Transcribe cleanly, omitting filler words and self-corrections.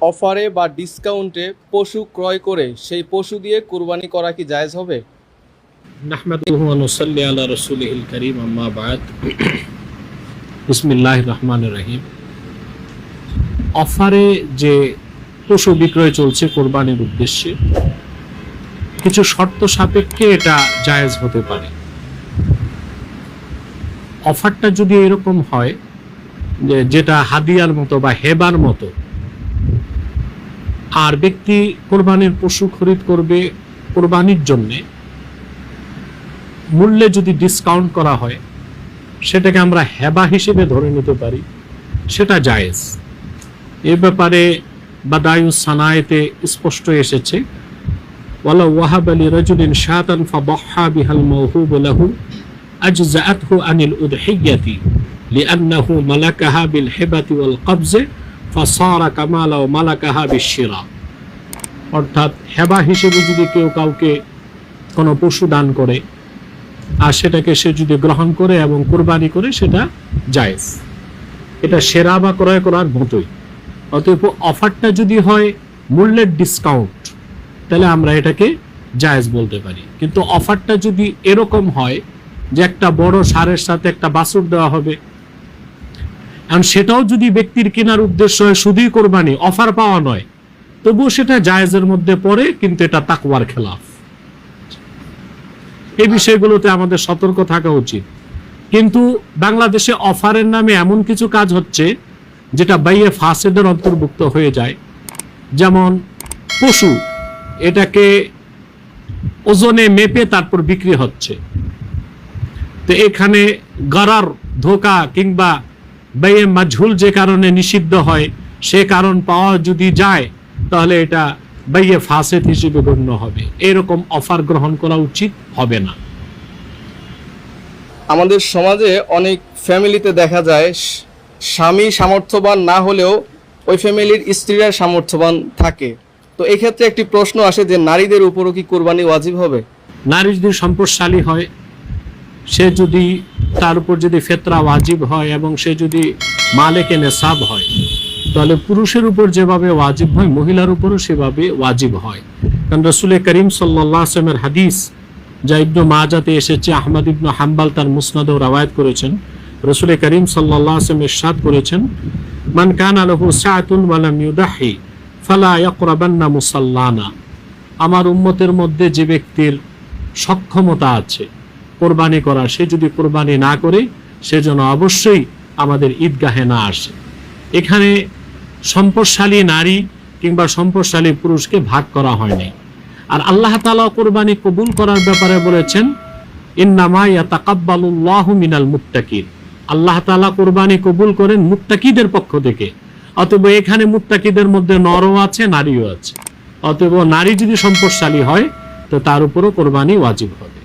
অফারে বা ডিসকাউন্টে পশু ক্রয় করে সেই পশু দিয়ে কুরবানি করা কি জায়েজ হবে? নাহমাদুহু ওয়া নুসাল্লি আলা রাসূলিহিল কারীম, আম্মা বা'দ। বিসমিল্লাহির রহমানির রহিম। অফারে যে পশু বিক্রয় চলছে কোরবানির উদ্দেশ্যে, কিছু শর্ত সাপেক্ষে এটা জায়েজ হতে পারে। অফারটা যদি এরকম হয় যে যেটা হাদিয়ার মতো বা হেবার মতো, আর ব্যক্তি কোরবানির পশু খরিদ করবে কোরবানির জন্যে, মূল্যে যদি ডিসকাউন্ট করা হয় সেটাকে আমরা হেবা হিসেবে ধরে নিতে পারি, সেটা জায়েজ। এ ব্যাপারে বাদায়ুস সানায়েতে স্পষ্ট এসেছে, ওয়ালা ওয়াহাব আলী রাজুলিন শাতান ফাদাহহা বিহাল মাওহুব লাহু আজজাআতহু আনিল উদহিয়াতি লিআন্নাহু মালাকাহা বিল হিবাতি ওয়াল কবজ ফাসারা কামা লাও মালাকাহা বিশশিরা। অর্থাৎ হেবা হিসেবে যদি কেউ কাউকে কোনো পশু দান করে আর সেটাকে সে যদি গ্রহণ করে এবং কুরবানি করে, সেটা জায়েজ। এটা সেরা বা ক্রয় করার মতোই। অতএব অফারটা যদি হয় মূল্যের ডিসকাউন্ট, তাহলে আমরা এটাকে জায়েজ বলতে পারি। কিন্তু অফারটা যদি এরকম হয় যে একটা বড় সারের সাথে একটা বাছুর দেওয়া হবে, এবং সেটাও যদি ব্যক্তির কেনার উদ্দেশ্য হয় শুধুই কোরবানি, অফার পাওয়া নয়, তবুও সেটা জায়েজের মধ্যে পড়ে, কিন্তু এটা তাকওয়ার খেলাফ। এই বিষয়গুলোতে আমাদের সতর্ক থাকা উচিত। কিন্তু বাংলাদেশে অফারের নামে এমন কিছু কাজ হচ্ছে যেটা বাইয়ে ফাসেদের অন্তর্ভুক্ত হয়ে যায়। যেমন পশু, এটাকে ওজনে মেপে তারপর বিক্রি হচ্ছে। তো এখানে গরার, ধোকা কিংবা বাইয়ে মাজহুল যে কারণে নিষিদ্ধ হয়, সে কারণ পাওয়া যদি যায় তাহলে এটা বাইয়ে ফাসেদ হিসেবে গণ্য হবে। এরকম অফার গ্রহণ করা উচিত হবে না। আমাদের সমাজে অনেক ফ্যামিলিতে দেখা যায় স্বামী সামর্থ্যবান না হলেও ওই ফ্যামিলির স্ত্রীরা সামর্থ্যবান থাকে। তো এক্ষেত্রে একটি প্রশ্ন আসে যে নারীদের উপরও কি কুরবানি ওয়াজিব হবে? নারী যদি সম্পদশালী হয়, সে যদি তার উপর যদি ফিতরা ওয়াজিব হয় এবং সে যদি মালিকে নেসাব হয়, তাহলে পুরুষের উপর যেভাবে ওয়াজিব হয় মহিলার উপরও সেভাবে ওয়াজিব হয়। কারণ রাসূল করিম সাল্লাল্লাহু আলাইহি ওয়াসাল্লামের হাদিস, যা ইবনে মাজাতে এসেছে, আহমদ ইবনে হাম্বল তার মুসনাদেও রওয়ায়াত করেছেন, রাসূল করিম সাল্লাল্লাহু আলাইহি ওয়াসাল্লাম ইরশাদ করেছেন, মান কানা লাহু সাআতুন ওয়া লাম ইউদাহি ফালা ইয়াকরাবান্না মুসাল্লানা। আমার উম্মতের মধ্যে যে ব্যক্তির সক্ষমতা আছে কোরবানি করা, সে যদি কোরবানি না করে, সে যেন অবশ্যই আমাদের ঈদগাহে না আসে। এখানে সম্পদশালী নারী কিংবা সম্পদশালী পুরুষকে ভাগ করা হয়নি। আর আল্লাহ তাআলা কোরবানি কবুল করার ব্যাপারে বলেছেন, ইন্নামা ইয়াতাকাব্বালুল্লাহু মিনাল মুত্তাকিন। আল্লাহ তাআলা কোরবানি কবুল করেন মুত্তাকিদের পক্ষ থেকে। অতএব এখানে মুত্তাকিদের মধ্যে নরও আছে, নারীও আছে। অতএব নারী যদি সম্পদশালী হয় তো তার উপরও কোরবানি ওয়াজিব হবে।